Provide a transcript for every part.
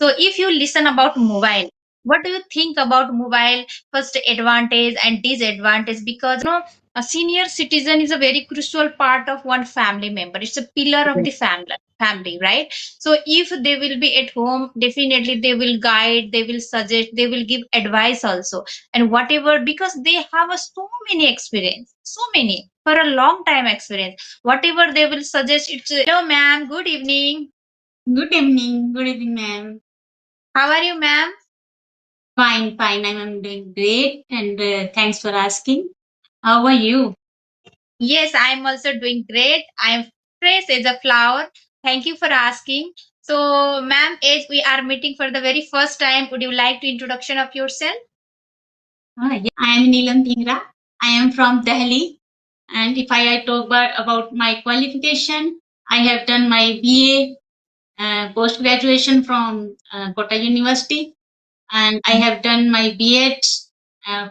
So if you listen about mobile, what do you think about mobile? First advantage and disadvantage, because a senior citizen is a very crucial part of one family member. It's a pillar of the family, right? So if they will be at home, definitely they will guide, they will suggest, they will give advice also, and whatever, because they have a so many experience, so many for a long time experience. Whatever they will suggest, it's hello ma'am, good evening. Good evening. Good evening, ma'am. How are you, ma'am? Fine, fine. I'm doing great, and thanks for asking. How are you? Yes, I'm also doing great. I'm fresh as a flower. Thank you for asking. So, ma'am, as we are meeting for the very first time, would you like to introduction of yourself? Yeah, I am Neelam Dhingra. I am from Delhi, and if I talk about my qualification, I have done my BA post graduation from Kota University, and I have done my B.Ed.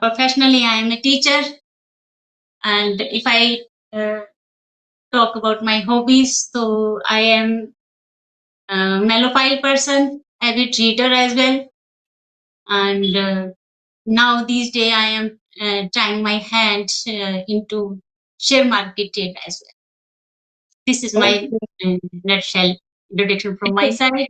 Professionally, I am a teacher, and if I uh, talk about my hobbies, so I am mellophile person, avid reader as well, and now these days I am trying my hand into share market trade as well. This is my Okay. nutshell introduction from It's my a side.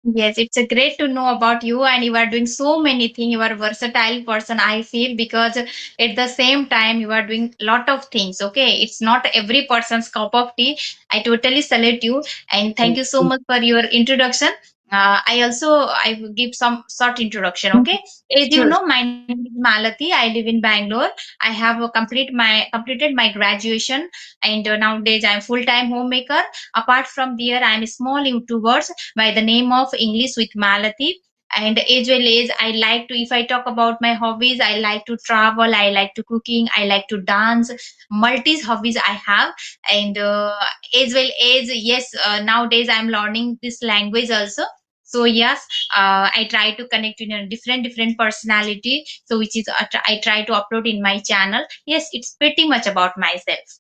Yes, it's a great to know about you, and you are doing so many things. You are a versatile person, I feel, because at the same time you are doing lot of things. Okay, it's not every person's cup of tea. I totally salute you, and thank you so much for your introduction. I will give some short introduction. Okay, as you Sure. know, my name is Malati. I live in Bangalore. I have completed my graduation, and nowadays I'm full time homemaker. Apart from there, I'm a small YouTuber by the name of English with Malati. And as well as I like to, if I talk about my hobbies, I like to travel, I like to cooking, I like to dance. Multi hobbies I have, and as well as yes, nowadays I'm learning this language also. So yes, I try to connect in a different personality. So which is I try to upload in my channel. Yes, it's pretty much about myself.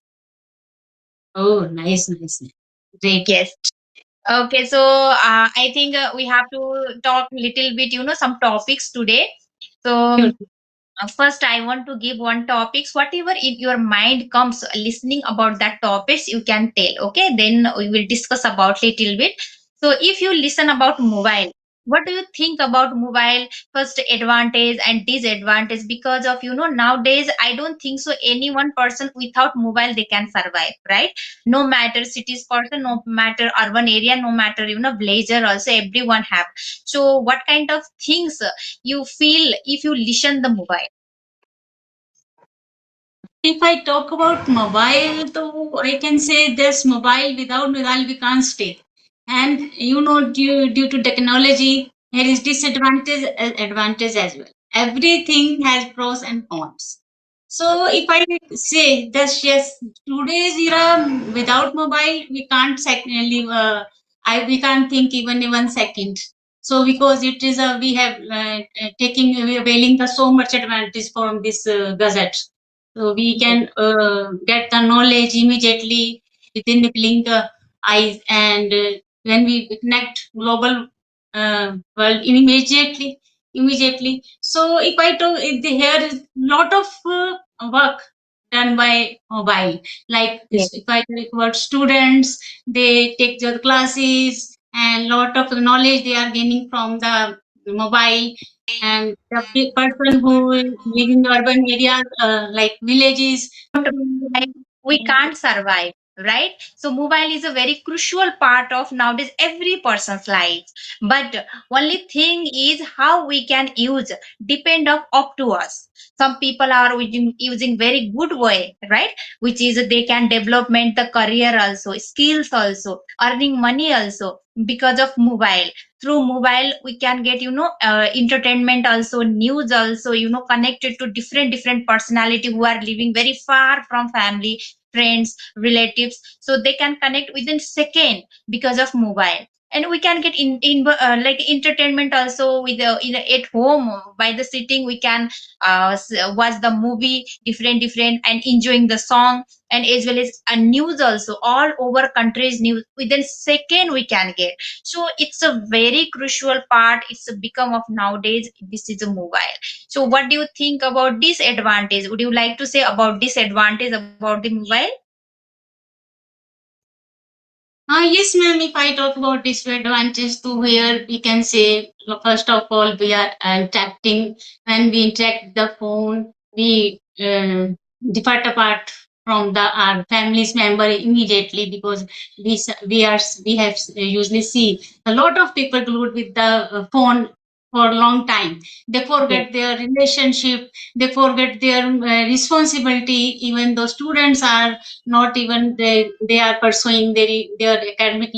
Oh, nice, nice, nice. Great. Yes. Okay, so I think we have to talk little bit, some topics today. So Sure. first, I want to give one topics. Whatever in your mind comes, listening about that topics, you can tell. Okay, then we will discuss about little bit. So if you listen about mobile, what do you think about mobile? First advantage and disadvantage, because of nowadays I don't think so any one person without mobile they can survive, right? No matter cities person, no matter urban area, no matter villager also, everyone have. So what kind of things you feel if you listen the mobile? If I talk about mobile, though, I can say this mobile, without mobile we can't stay. And due to technology, there is disadvantage advantage as well. Everything has pros and cons. So if I say that yes, today's era without mobile we can't live. We can't think even in 1 second. So because it is a we have taking we are availing the so much advantage from this gadget, so we can get the knowledge immediately within the blink eyes, and when we connect global world immediately. So if I talk, here is lot of work done by mobile. Like Yes. if I talk about students, they take their classes and lot of knowledge they are gaining from the mobile. And the person who is living in urban areas like villages. Mobile, we can't survive, right? So mobile is a very crucial part of nowadays every person's life. But only thing is how we can use depend of up to us. Some people are using very good way, right? Which is they can development the career also, skills also, earning money also because of mobile. Through mobile we can get entertainment also, news also, connected to different personality who are living very far from family, friends, relatives, so they can connect within second because of mobile. and we can get in like entertainment also with at home by the sitting. We can watch the movie different and enjoying the song, and as well as a news also all over countries news within second we can get. So it's a very crucial part. It's a become of nowadays. This is a mobile. So what do you think about disadvantage? Would you like to say about disadvantage about the mobile? Yes, ma'am. If I talk about disadvantage to where we can say, first of all, we are interacting. When we interact the phone, we depart apart from the our family's member immediately, because we have usually see a lot of people glued with the phone for a long time. They Yes, forget their relationship. They forget their responsibility. Even though students are not even they are pursuing their academic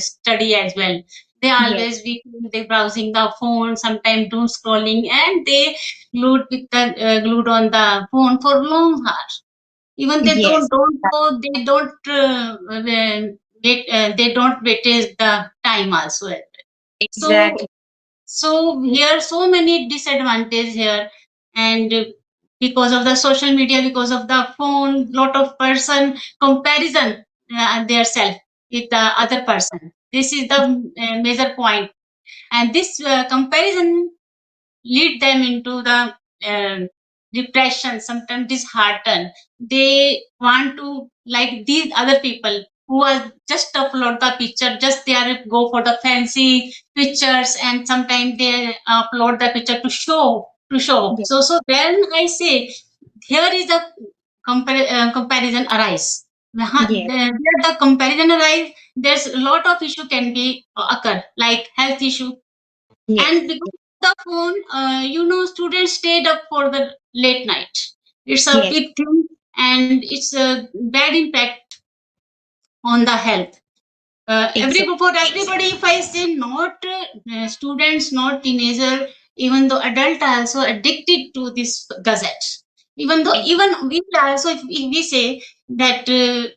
study as well. They yes, always be they browsing the phone, sometimes doom scrolling, and they glued on the phone for long hours. Even they yes, don't know, they don't wait the time also. So exactly. here so many disadvantages here. And because of the social media, because of the phone, lot of person comparison their self with the other person. This is the major point. And this comparison lead them into the depression, sometimes disheartened. They want to like these other people who are just upload the picture, just they are go for the fancy pictures, and sometimes they upload the picture to show. Yes, So when I say here is a comparison arise. yes, Where the comparison arise, there's a lot of issue can be occur, like health issue. yes, And because of the phone, students stayed up for the late night. It's a yes, big thing, and it's a bad impact on the health. Every exactly. For everybody, if I say not students, not teenager, even though adult are also addicted to this gazette. Even though Exactly. even we also, if we say that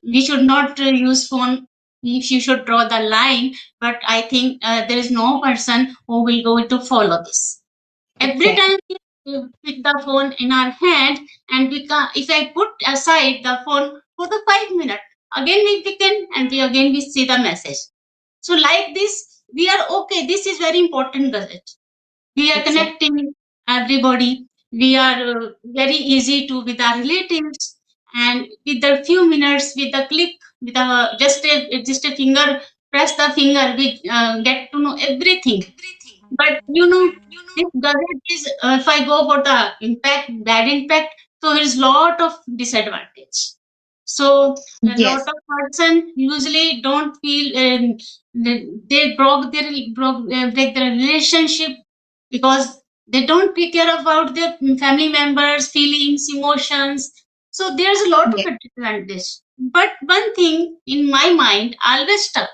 we should not use phone, if you should draw the line, but I think there is no person who will go to follow this. Every Exactly. time we pick the phone in our hand, and we can, if I put aside the phone for the 5 minutes, again we begin, and we see the message. So like this, we are okay. This is very important gadget. We are Exactly. connecting everybody. We are very easy to with our relatives, and with the few minutes, with the click, with a just a finger, press the finger, we get to know everything. But this gadget is, if I go for the bad impact, so there is lot of disadvantage. So a lot Yes. of person usually don't feel they break their relationship, because they don't take care about their family members' feelings, emotions. So there's a lot of Yes. disadvantage. But one thing in my mind always stuck,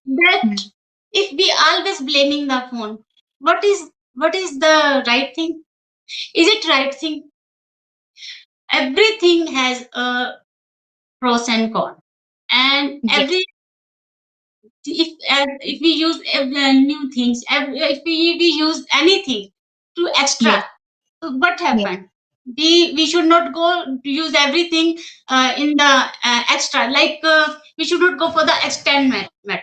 that Mm. if we always blaming the phone, what is the right thing? Is it right thing? Everything has a pros and cons, and Yes. every if we use new things, if we use anything to extra, Yes. so what Yes. happened? We should not go to use everything in the extra, like we should not go for the extend method.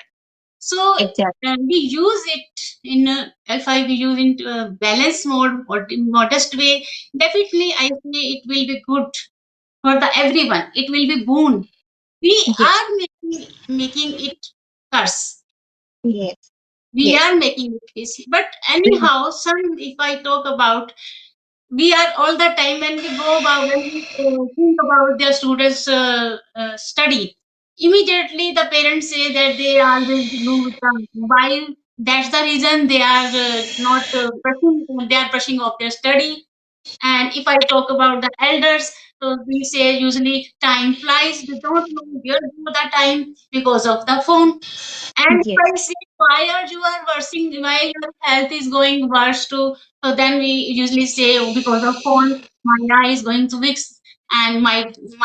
So Exactly. we use it in if I we use in balance mode or in modest way. Definitely, I say it will be good for the everyone. It will be boon. We Yes. are making it curse. Yes. We Yes. are making it peace. But anyhow, some if I talk about, we are all the time when we go about when we think about their students study, immediately the parents say that they always do with the mobile. That's the reason they are not brushing, they are brushing off their study. And if I talk about the elders, so we say usually time flies, they don't know where go the time because of the phone. And if Yes. I say why are you are worsening, why your health is going worse too, so then we usually say, oh, because of phone, my eye is going to weak, and my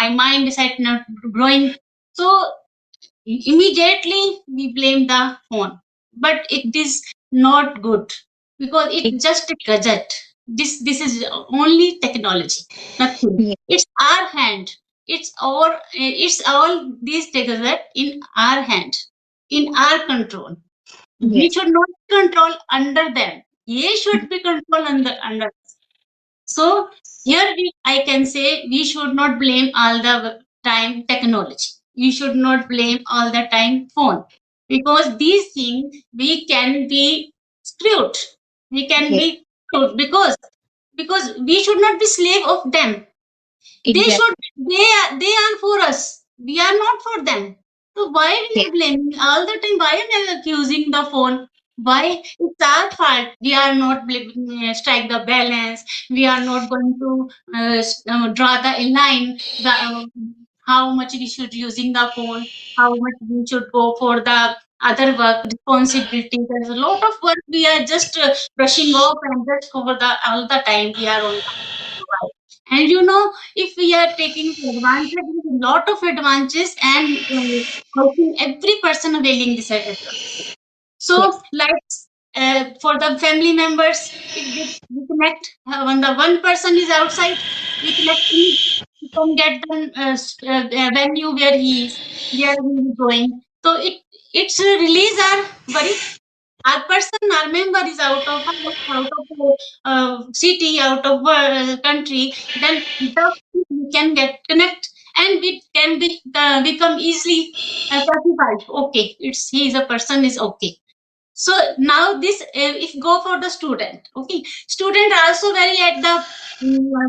mind is not growing. So immediately we blame the phone, but it is not good because Ex- it's just a gadget. This is only technology, nothing. Yes. It's our hand. It's all these gadget in our hand, in our control. We Yes. should not control under them. They should be controlled under. So here I can say we should not blame all the time technology. We should not blame all the time phone, because these things we can be screwed. We can Yes. be screwed because we should not be slave of them. They should, Exactly. they are for us. We are not for them. So why we Yes. are blaming all the time? Why am I accusing the phone? Why it's our fault? We are not strike the balance. We are not going to draw the line. How much we should using the phone? How much we should go for the other work responsibility? There's a lot of work we are just brushing off and just over the all the time we are on the mobile. And if we are taking advantage, there's a lot of advantages, and I think every person availing this advantage. So, Yes. like for the family members, if we connect when the one person is outside, we connect him, we can get the venue where he is, where he is going. So it's release our worry. Our person, our member is out of house, out of city, out of country, then we can get connect, and we can become easily classified. Okay, it's he is a person is okay. So now this if go for the student, okay, student also very at the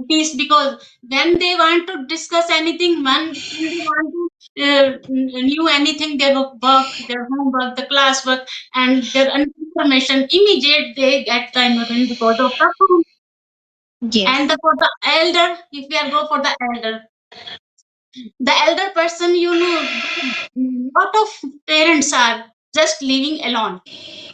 peace, because when they want to discuss anything, when they want to knew anything, their work, their homework, the classwork, and their information, immediate they get the information because of the phone. And Yes. for the elder, if we are go for the elder person, lot of parents are just living alone.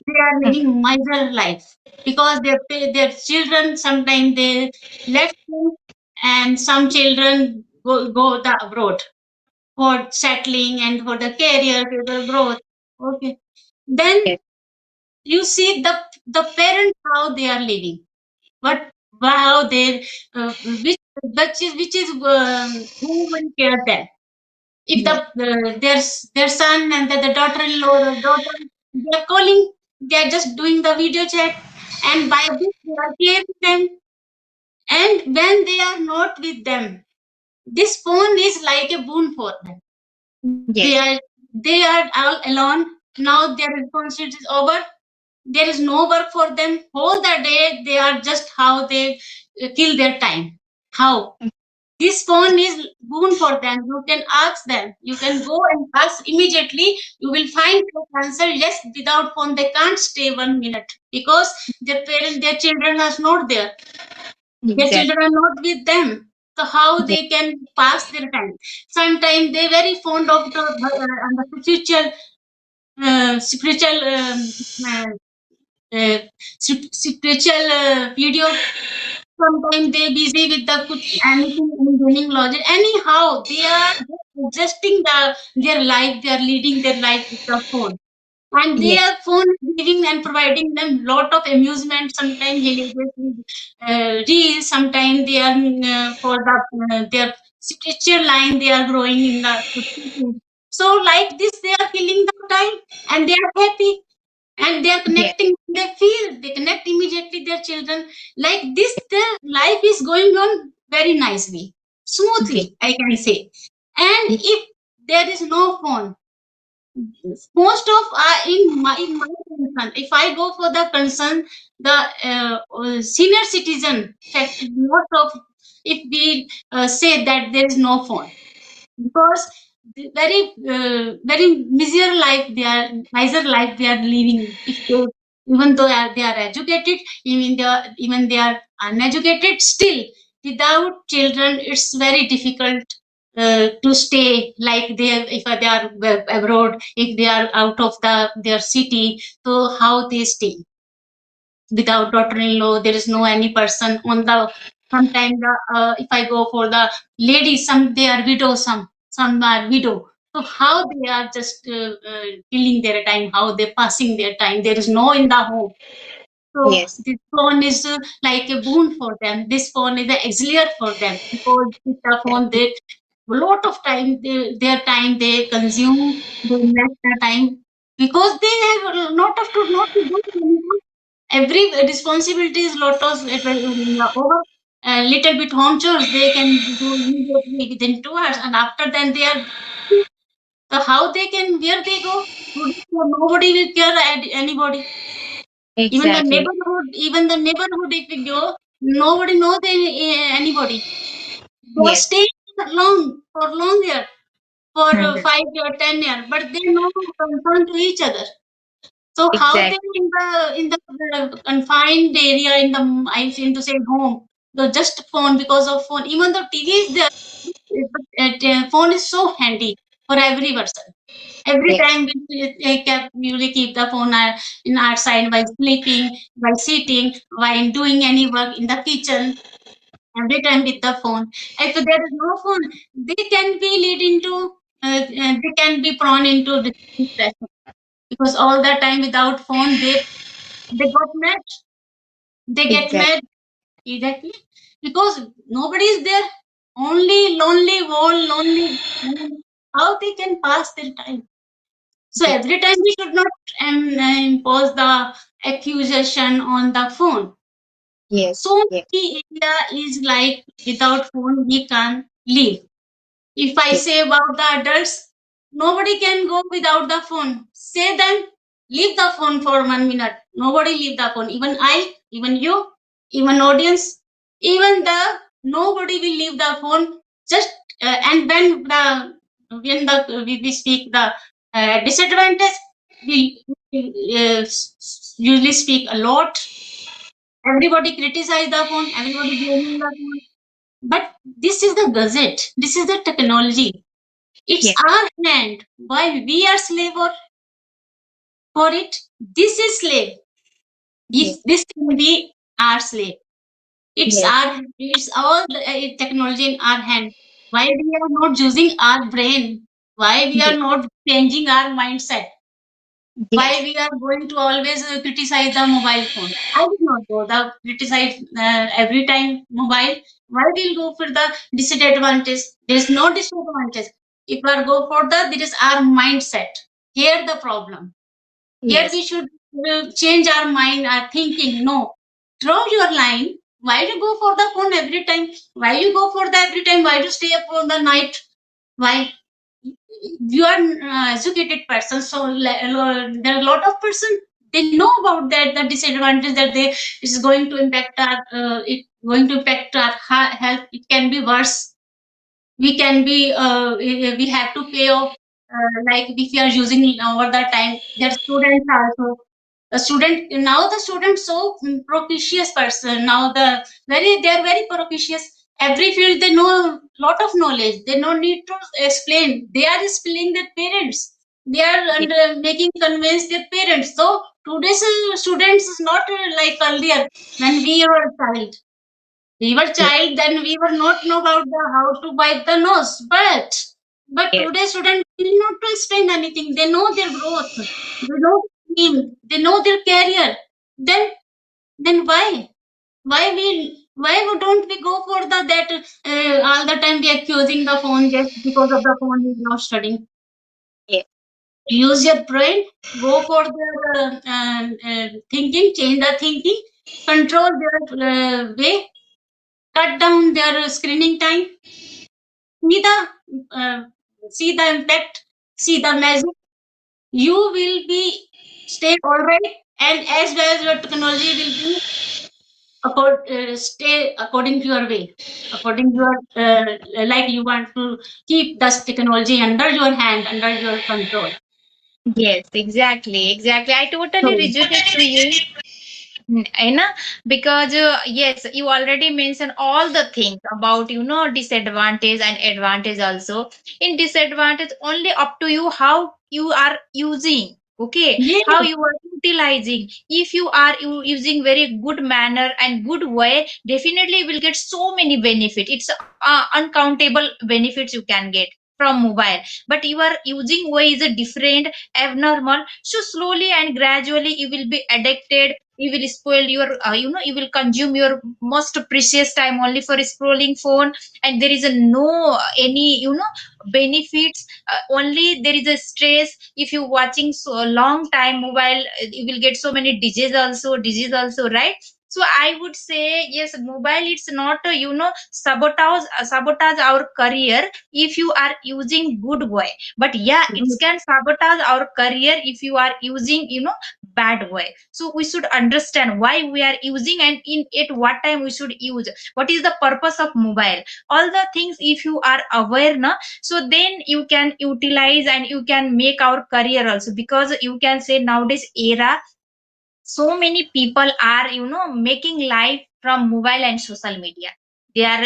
They are Mm. living miser life because their children sometimes they left home, and some children go the abroad for settling and for the career, for the growth. Okay, then Yes. you see the parents how they are living, what how they which is who will care them if Yes. their son and the daughter-in-law or daughter, they are calling, they are just doing the video chat, and by this they are caring them. And when they are not with them, this phone is like a boon for them. Yes. They are all alone. Now their responsibility is over. There is no work for them. Whole the day they are just how they kill their time. How? This phone is boon for them. You can ask them. You can go and ask immediately. You will find the answer. Yes, without phone they can't stay 1 minute because their parents, their children are not there. Their Exactly. children are not with them. So how Yes. they can pass their time? Sometimes they very fond of the spiritual uh, spiritual video. Sometimes they busy with the anything in doing logic. Anyhow, they are just adjusting their life. They are leading their life with the phone, and Yes. their phone is giving and providing them lot of amusement. Sometimes hilarious reels. Sometimes they are for their spiritual line. They are growing in the. So like this, they are killing the time, and they are happy, and they are Yes. connecting. They connect immediately their children. Like this, their life is going on very nicely, Yes. smoothly, I can say. And Yes. if there is no phone, most of in my concern, if I go for the concern, the senior citizen fact, most of, if we say that there is no phone, because very miser life they are living. If they, even though they are educated, even they are uneducated, still without children it's very difficult to stay, like if they are abroad, if they are out of their city, so how they stay without daughter-in-law. There is no any person on the, sometimes if I go for the ladies, some they are widow, some are widow. So how they are just killing their time, how they're passing their time. There is no in the home. So Yes. this phone is like a boon for them. This phone is an auxiliary for them, because with the phone they a lot of time, their time they consume, they invest their time, because they have a lot of to not to do anymore. Every responsibility is lot of over a little bit home chores they can do immediately within 2 hours, and after then they are, so how they can, where they go? Nobody will care anybody. Exactly. Even the neighborhood, if we go, nobody knows anybody. They Yes. stay for long year, for Mhm. 5 year, 10 year, but they no concern to each other. So how they Exactly. in the confined area, in the, I seem to say, home, the just phone, because of phone. Even though TV is there, but phone is so handy for every person. Every Yes. time we usually keep the phone in our side while sleeping, while sitting, while doing any work in the kitchen. Every time with the phone. If there is no phone, they can be lead into, they can be prone into depression, because all the time without phone, they got mad. They get Exactly. mad, exactly, because nobody is there. Only lonely wall, lonely. How they can pass their time? So Yes. every time we should not impose the accusation on the phone. Yes. So Yes. many area is like without phone we can't live. If I Yes. say about the adults, nobody can go without the phone. Say them, leave the phone for 1 minute. Nobody leave the phone. Even I, even you, even audience, even the nobody will leave the phone. Just and when we speak the disadvantage, we usually speak a lot. Everybody criticize the phone. Everybody blaming the phone. But this is the gadget. This is the technology. It's Yes. our hand. Why we are slave for it? This is slave. Yes. This can be our slave. Yes. It's all the, technology in our hand. Why we are not using our brain? Why we are Yes. not changing our mindset? Why Yes. we are going to always criticize the mobile phone? I will not go the criticize every time mobile. Why we'll go for the disadvantage? There is no disadvantage. If we go for the, there is our mindset. Here the problem. Here we Yes. should change our mind, our thinking. No, draw your line. Why you go for the phone every time? Why you go for the every time? Why you stay up for the night? Why? You are educated person, so there are a lot of person, they know about that, the disadvantage that they is going to impact our it going to impact our health. It can be worse. We can be we have to pay off, like if we are using over the time. Their students also, the student, now the student so propitious person, now they are very propitious. Every field they know lot of knowledge, they no need to explain, they are explaining their parents, they are Yes. making convince their parents. So today's students is not like earlier when we were child. We were Yes. child, then we were not know about the how to wipe the nose. But Yes. today students need not to explain anything. They know their growth. They know their aim. They know their career. Then why? Don't we go for the that all the time we are accusing the phone just because of the phone is not studying? Yes. Use your brain. Go for the thinking. Change the thinking. Control their way. Cut down their screening time. See the uh, see the impact, see the magic. You will be stay all right, and as well as your technology will be stay according to your way, according to your like you want to keep this technology under your hand, under your control. Yes. Exactly. Exactly. I totally So related to you. I know, because yes, you already mentioned all the things about disadvantage and advantage also. In disadvantage, only up to you how you are using. Okay, yeah, how you are utilizing. If you are using very good manner and good way, definitely you will get so many benefit. It's uncountable benefits you can get. from mobile, but your using way is a different, abnormal. So slowly and gradually you will be addicted. You will spoil your you will consume your most precious time only for scrolling phone, and there is a no any benefits. Only there is a stress. If you watching so long time mobile, you will get so many disease also, right? So I would say yes, mobile it's not sabotage our career if you are using good way, but yeah, it can sabotage our career if you are using bad way. So we should understand why we are using, and in at what time we should use, what is the purpose of mobile. All the things if you are aware na, so then you can utilize and you can make our career also, because you can say nowadays era, so many people are making life from mobile and social media. They are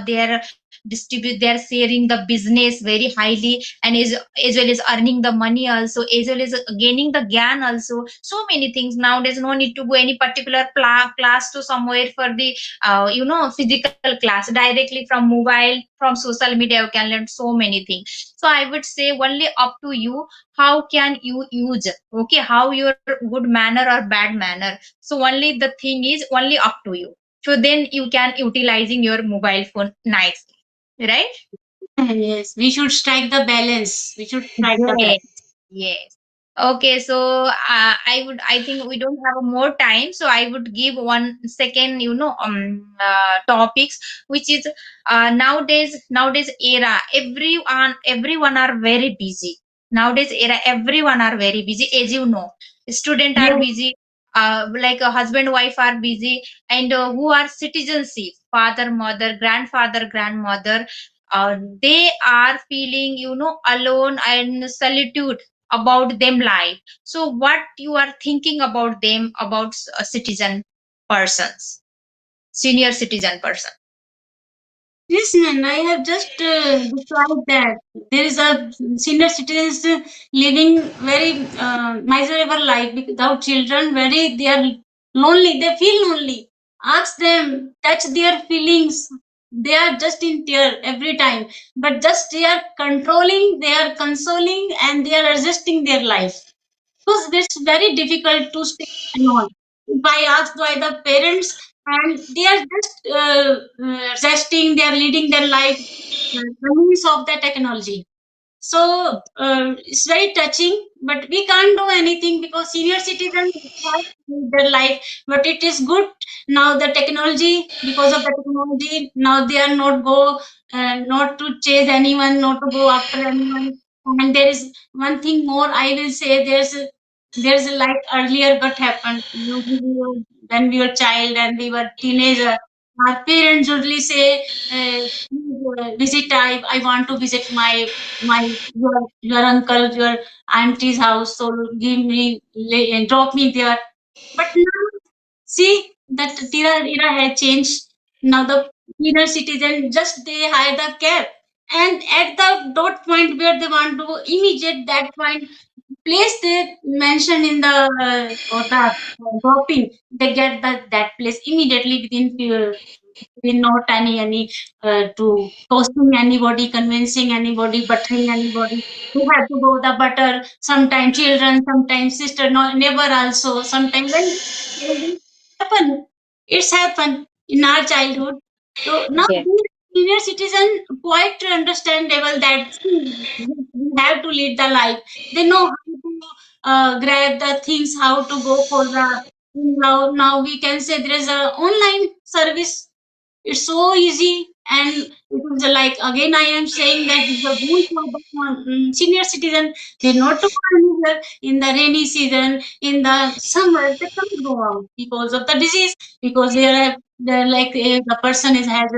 they are distribute, they are sharing the business very highly, and as well as earning the money also, as well as gaining the gyan also. So many things nowadays, no need to go any particular class to somewhere for the physical class. Directly from mobile, from social media, you can learn so many things. So I would say only up to you, how can you use, okay, how your good manner or bad manner. So only the thing is only up to you. So then you can utilizing your mobile phone nicely, right? Yes, we should strike the balance. We should strike the Yes, balance. yes. Okay, so I think we don't have more time, so I would give one second, topics, which is nowadays era, everyone are very busy. Nowadays era, everyone are very busy, as you know. Student are Yes, busy, like a husband wife are busy, and who are citizenship, father mother, grandfather grandmother, they are feeling alone and solitude about them life. So what you are thinking about them, about citizen persons, senior citizen person? yes, ma'am. I have just described that there is a senior citizens living very miserable life without children. Very, they are lonely. They feel lonely. Ask them, touch their feelings. They are just in tear every time, but just they are controlling, they are consoling, and they are adjusting their life. Because it's very difficult to stay alone. If I asked by the parents, and they are just resting, they are leading their life by means of the technology. So it's very touching, but we can't do anything because senior citizens have to live their life. But it is good now the technology, because of the technology now they are not go not to chase anyone, not to go after anyone. And there is one thing more I will say. There's like earlier what happened. When we were child and we were teenager, our parents usually say, "Please, visit. I want to visit your uncle, your auntie's house. So drop me there." But now, see that era has changed. Now the senior citizen just they hire the cab, and at the dot point where they want to immediate that point place they mention in the or the dropping, they get that place immediately within few, not any to toasting anybody, convincing anybody, buttering anybody. We have to go the butter. Sometimes children, sometimes sister, no, neighbor also. Sometimes when happen, it's happened in our childhood. So now Yes. these senior citizen quite understandable that we have to lead the life. They know how to grab the things, how to go for the now we can say there is a online service. It's so easy, and it was like again I am saying that it's a boon for the senior citizen. They not to go anywhere in the rainy season, in the summer. They can't go out because of the disease, because they're like the person is has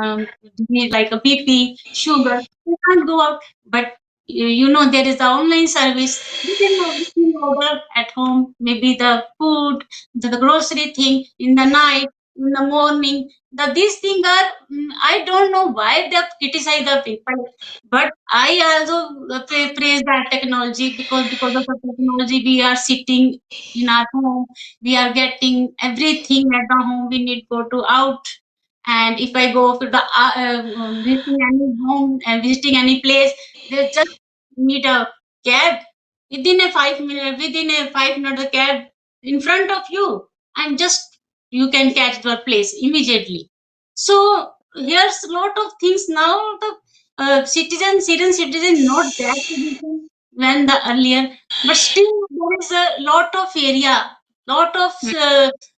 a disease like a BP, sugar. They can't go out, but there is the online service. They can everything order at home. Maybe the food, the grocery thing in the night, in the morning, these things are I don't know why they criticize the people, but I also praise that technology, because of the technology we are sitting in our home, we are getting everything at the home. We need go to out, And if I go to the visiting any home and visiting any place, they just need a cab within a 5 minute, within a 5 minute the cab in front of you, and just you can catch the place immediately. So here's a lot of things now. The senior citizen not that citizen when the earlier, but still there is a lot of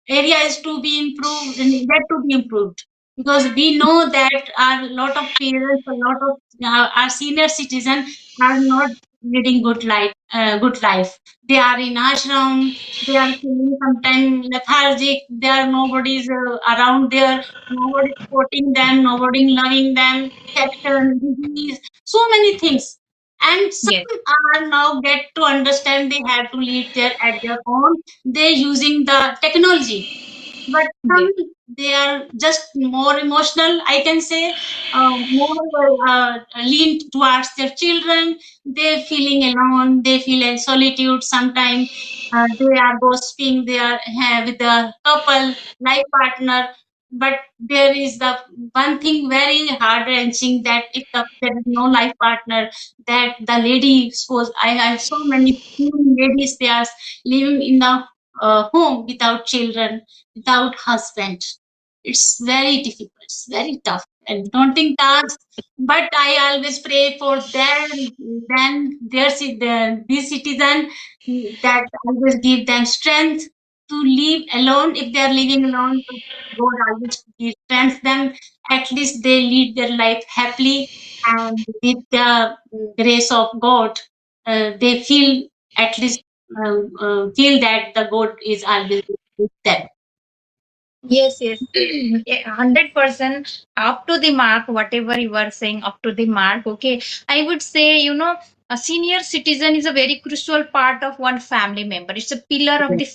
area is to be improved and that to be improved, because we know that a lot of parents, a lot of our senior citizens are not leading good life. They are in ashram. They are feeling sometimes lethargic. There are nobody's around there. Nobody supporting them. Nobody loving them. Infection, disease, so many things. And Yes, some are now get to understand they have to lead their at their own. They using the technology, but some yes, they are just more emotional, I can say, more lean towards their children. They're feeling alone, they feel in solitude sometimes. They are gossiping, they are with the couple life partner. But there is the one thing very heart wrenching, that if there is no life partner, that the lady, suppose I have so many ladies, they are living in the home without children, without husband. It's very difficult, it's very tough and daunting task. But I always pray for them, then these citizen, that always give them strength to live alone. If they are living alone, God always give strength them. At least they lead their life happily, and with the grace of God, they feel at least feel that the God is always with them. yes, yes. Yeah, 100% up to the mark, whatever you are saying, up to the mark. Okay. I would say, a senior citizen is a very crucial part of one family member. It's a pillar of the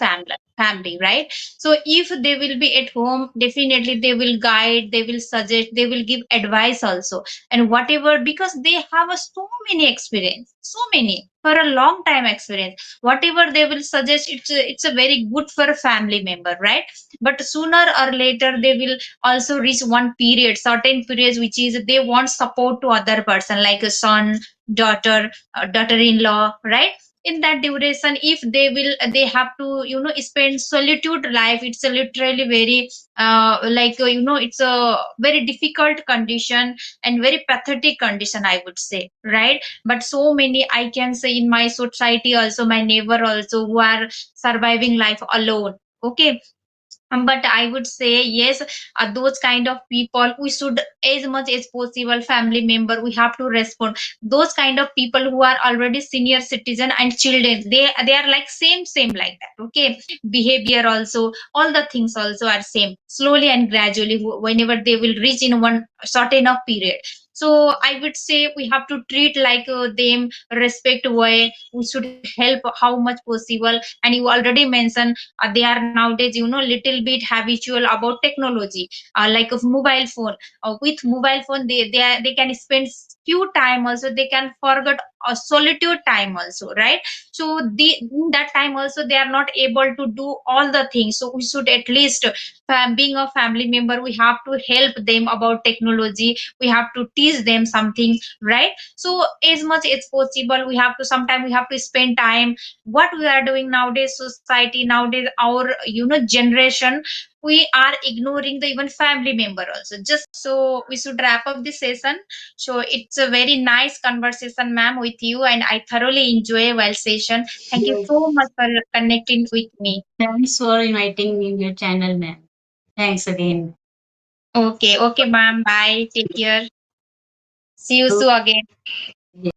family, right? So if they will be at home, definitely they will guide, they will suggest, they will give advice also. And whatever, because they have so many experience, so many for a long time experience. Whatever they will suggest, it's a very good for a family member, right? But sooner or later they will also reach one period, certain periods, which is they want support to other person, like a son, daughter, daughter-in-law, right? In that duration, if they have to spend solitude life, it's a literally very it's a very difficult condition and very pathetic condition, I would say, right? But so many, I can say, in my society also, my neighbor also, who are surviving life alone. Okay. But I would say yes, those kind of people we should, as much as possible, family member, we have to respond. Those kind of people who are already senior citizen and children, they are like same like that. Okay. Behavior also, all the things also are same. Slowly and gradually, whenever they will reach in one certain of period, so I would say we have to treat like them respect way. We should help how much possible. And you already mentioned they are nowadays little bit habitual about technology, like of mobile phone. With mobile phone, they can spend few time also, they can forget a solitude time also, right? So in that time also they are not able to do all the things. So we should at least, being a family member, we have to help them about technology. We have to teach them something, right? So as much as possible, we have to, sometimes we have to spend time. What we are doing nowadays, society nowadays, our generation, we are ignoring the even family member also. Just so we should wrap up this session. So it's a very nice conversation, ma'am, with you, and I thoroughly enjoy while session. Thank you Yes. so much for connecting with me. Thanks for inviting me in your channel, ma'am. Thanks again. Okay, okay, ma'am, bye, take care, see you soon again.